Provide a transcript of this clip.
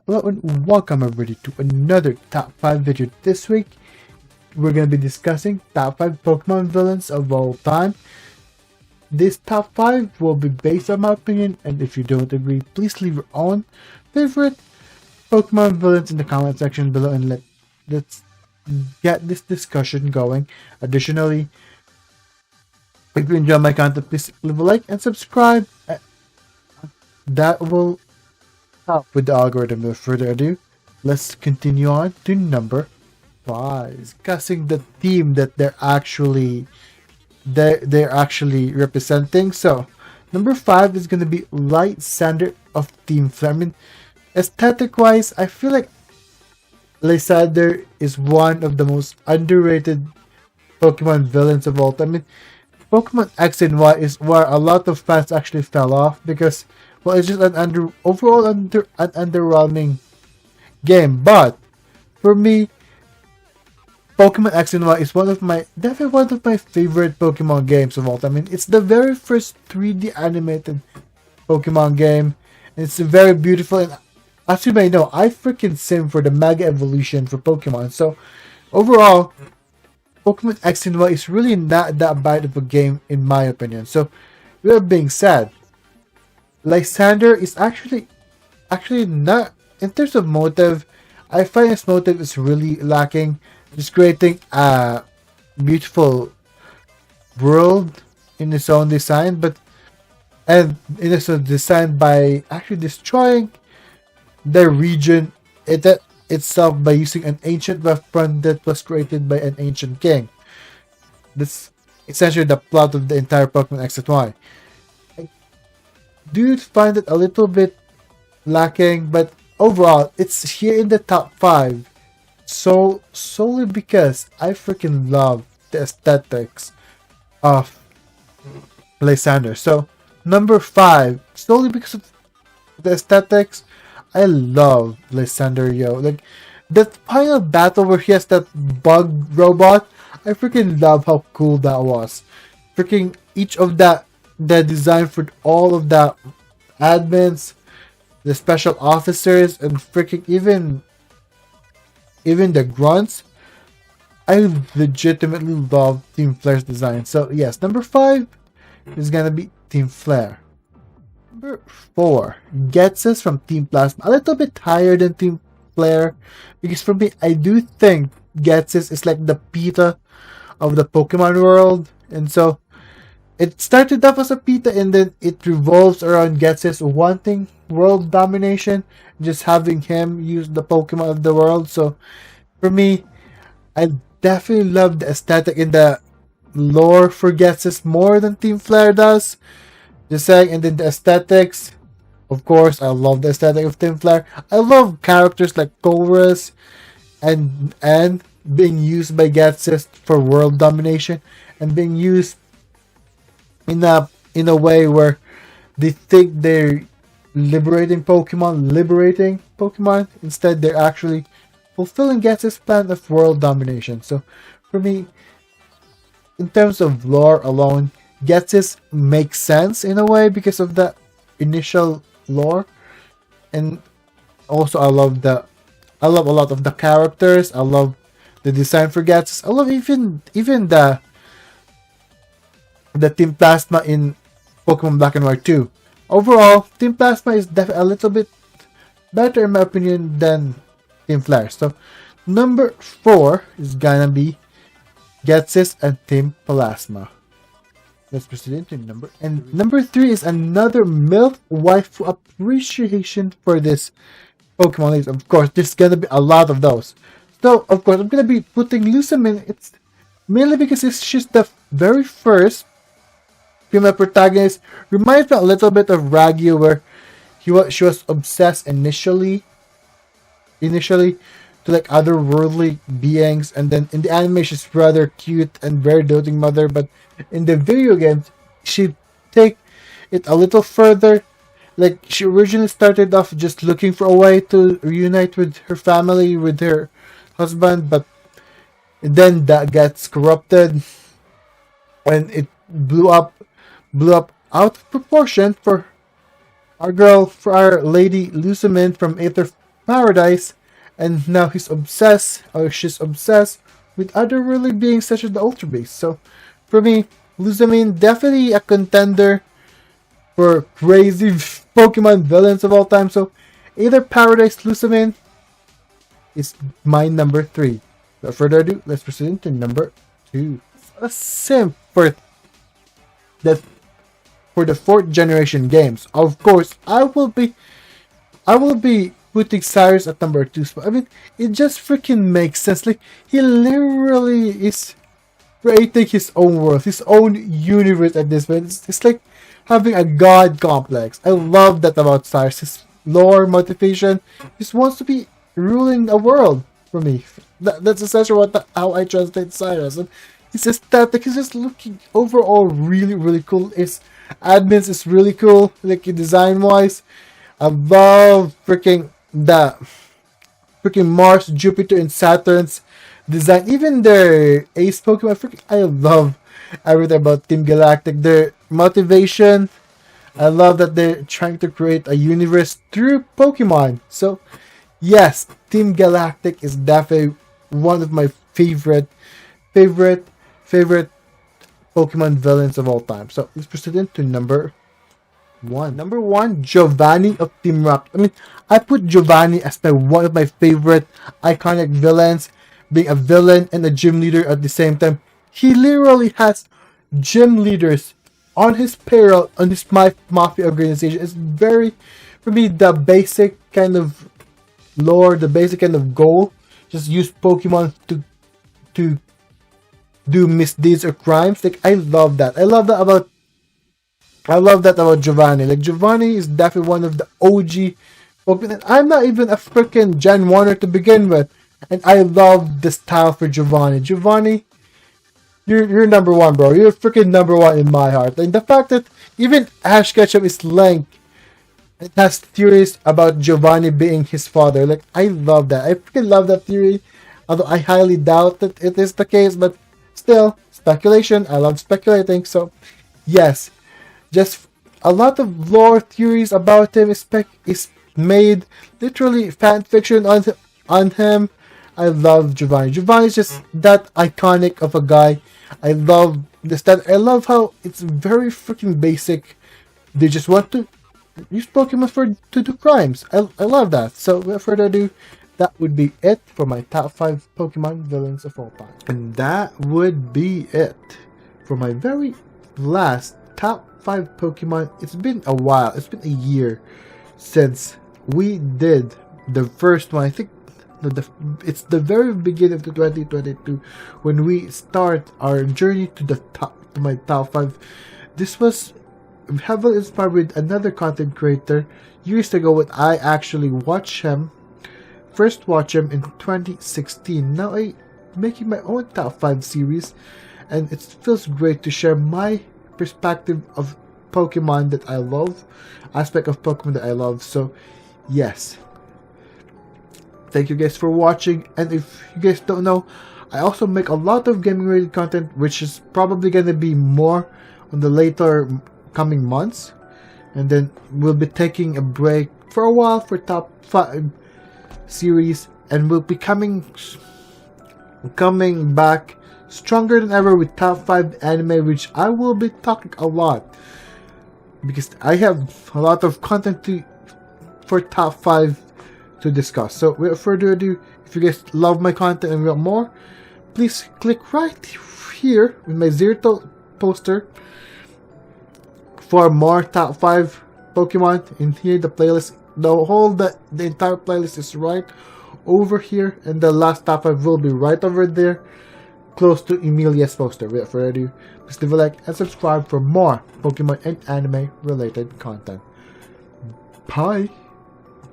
Hello and welcome everybody to another top 5 video. This week we're going to be discussing top 5 Pokemon villains of all time. This top 5 will be based on my opinion, and if you don't agree, please leave your own favorite Pokemon villains in the comment section below and let's get this discussion going. Additionally, if you enjoy my content, please leave a like and subscribe. That will help with the algorithm. Without further ado, let's continue on to number 5. Discussing the theme that they're actually representing. So number 5 is going to be Lysander of Team Flare. I mean, aesthetic wise, I feel like Lysander is one of the most underrated Pokemon villains of all time. I mean, Pokemon X and Y is where a lot of fans actually fell off because, well, it's just an underwhelming game. But for me, Pokemon X and Y is definitely one of my favorite Pokemon games of all time. I mean, it's the very first 3D animated Pokemon game. And it's very beautiful, and as you may know, I freaking sim for the Mega Evolution for Pokemon. So overall, Pokemon X and Y is really not that bad of a game in my opinion. So with that being said, Lysander is actually not, in terms of motive, I find his motive is really lacking. Just creating a beautiful world in his own design, and it is designed by actually destroying the region itself by using an ancient weapon that was created by an ancient king. That's essentially the plot of the entire Pokemon X and Y. I do find it a little bit lacking, but overall, it's here in the top 5. So solely because I freaking love the aesthetics of Lysander. So number 5, solely because of the aesthetics, I love Lysander, yo. Like, that final battle where he has that bug robot, I freaking love how cool that was. Freaking each of the design for all of the admins, the special officers, and freaking even the grunts. I legitimately love Team Flare's design. So yes, number 5 is gonna be Team Flare. Number 4, Ghetsis from Team Plasma. A little bit higher than Team Flare because for me, I do think Ghetsis is like the PETA of the Pokemon world, and so it started off as a PETA and then it revolves around Ghetsis wanting world domination, just having him use the Pokemon of the world. So for me, I definitely love the aesthetic in the lore for Ghetsis more than Team Flare does. Just saying, and then the aesthetics, of course, I love the aesthetic of Team Flare. I love characters like Chorus and being used by Ghetsis for world domination and being used in a way where they think they're liberating Pokemon. Instead, they're actually fulfilling Ghetsis' plan of world domination. So for me, in terms of lore alone, Ghetsis makes sense in a way because of the initial lore, and also I love a lot of the characters. I love the design for Ghetsis. I love even the Team Plasma in Pokemon Black and White 2. Overall, Team Plasma is definitely a little bit better in my opinion than Team Flare. So number 4 is gonna be Ghetsis and Team Plasma. Let's proceed into number 3 is another MILF waifu appreciation for this Pokemon list. Of course, there's gonna be a lot of those. So of course, I'm gonna be putting Lusamine. It's mainly because she's the very first female protagonist. Reminds me a little bit of Ragyu, where she was obsessed initially to like otherworldly beings, and then in the anime she's rather cute and very doting mother, but in the video games she take it a little further. Like, she originally started off just looking for a way to reunite with her family, with her husband, but then that gets corrupted and it blew up out of proportion for our lady Lusamine from Aether paradise, and now he's obsessed, or she's obsessed, with other really beings such as the Ultra Beast. So, for me, Lusamine, definitely a contender for crazy Pokemon villains of all time. So, either Paradise Lusamine is my number 3. Without further ado, let's proceed to number 2. A simp for the 4th generation games. Of course, I will be putting Cyrus at number 2 spot. I mean, it just freaking makes sense. Like, he literally is creating his own world, his own universe at this point. It's like having a god complex. I love that about Cyrus. His lore, motivation, he just wants to be ruling a world for me. That's essentially how I translate Cyrus. And his aesthetic is just looking overall really, really cool. His admins is really cool, like design wise. I love freaking Mars, Jupiter, and Saturn's design. Even their ace Pokemon, I love everything about Team Galactic. Their motivation. I love that they're trying to create a universe through Pokemon. So, yes, Team Galactic is definitely one of my favorite Pokemon villains of all time. So, let's proceed into number 1. Number 1, Giovanni of Team Rocket. I mean, I put Giovanni as one of my favorite iconic villains, being a villain and a gym leader at the same time. He literally has gym leaders on his payroll, on his mafia organization. It's very, for me, the basic kind of lore, the basic kind of goal. Just use Pokemon to do misdeeds or crimes. Like, I love that. I love that about Giovanni. Like, Giovanni is definitely one of the OG Pokemon. I'm not even a freaking Gen 1er to begin with. And I love the style for Giovanni. Giovanni, you're number 1, bro. You're freaking number 1 in my heart. And the fact that even Ash Ketchum is linked, it has theories about Giovanni being his father. Like, I love that. I freaking love that theory. Although I highly doubt that it is the case. But still, speculation. I love speculating. So, yes. Just a lot of lore theories about him is made. Literally fan fiction on him. I love Giovanni. Giovanni is just that iconic of a guy. I love this. That I love how it's very freaking basic. They just want to use Pokemon to do crimes. I love that. So without further ado, that would be it for my top 5 Pokemon villains of all time. And that would be it for my very last top 5 Pokemon. It's been a while. It's been a year since we did the first one. I think it's the very beginning of the 2022 when we start our journey to my top 5. This was heavily inspired with another content creator years ago when I actually first watched him in 2016. Now I'm making my own top 5 series, and it feels great to share my perspective of Pokemon that I love, aspect of Pokemon that I love. So yes, thank you guys for watching. And if you guys don't know, I also make a lot of gaming related content, which is probably gonna be more on the later coming months, and then we'll be taking a break for a while for top 5 series, and we'll be coming back stronger than ever with top 5 anime, which I will be talking a lot because I have a lot of content for top 5 to discuss. So without further ado, if you guys love my content and want more, please click right here with my Zero poster for more top 5 Pokemon. In here, the playlist, the entire playlist is right over here, and the last top 5 will be right over there, close to Emilia's poster. Without further ado, please leave a like and subscribe for more Pokemon and anime related content. Bye!